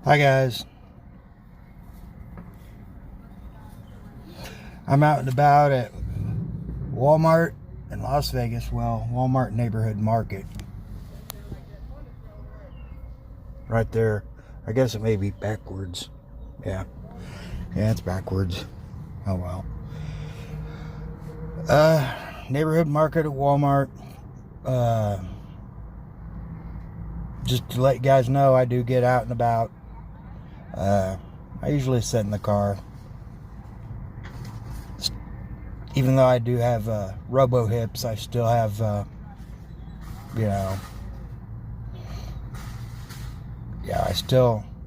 Hi guys, I'm out and about at Walmart in Las Vegas. Well, Walmart Neighborhood Market. Right there. I guess it may be backwards. Yeah, it's backwards. Oh well. Neighborhood Market at Walmart. Just to let you guys know, I do get out and about. I usually sit in the car. Even though I do have robo hips, I still have, yeah,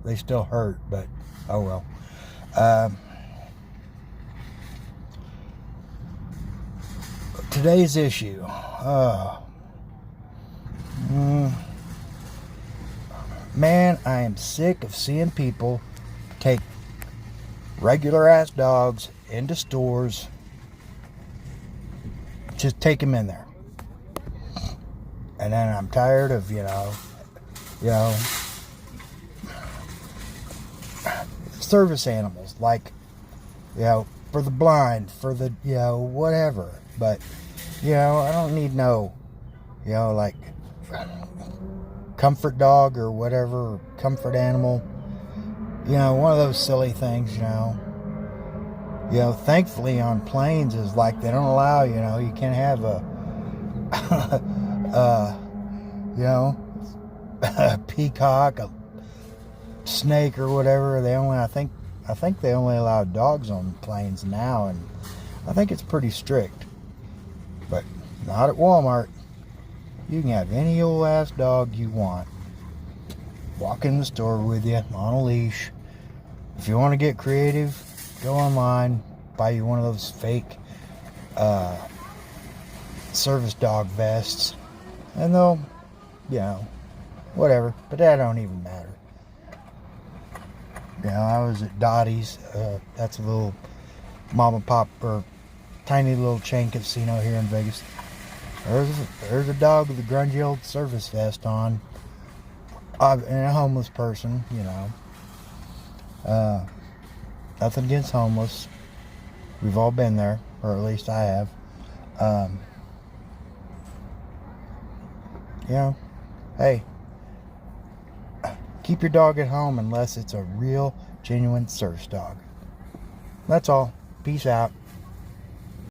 they still hurt, but oh well. Today's issue. Man, I am sick of seeing people take regular ass dogs into stores. Just take them in there. And then I'm tired of, service animals, like, for the blind, for the, whatever. But, I don't need no, like, comfort dog or whatever, comfort animal. One of those silly things, thankfully on planes is like they don't allow, you can't have a a peacock, a snake or whatever. I think they only allow dogs on planes now, and I think it's pretty strict. But not at Walmart. You can have any old ass dog you want. Walk in the store with you on a leash. If you want to get creative, go online, buy you one of those fake service dog vests, and they'll, whatever. But that don't even matter. I was at Dottie's. That's a little mom and pop or tiny little chain casino here in Vegas. There's a dog with a grungy old service vest on, and a homeless person. Nothing against homeless. We've all been there, or at least I have. Hey, keep your dog at home unless it's a real, genuine service dog. That's all. Peace out.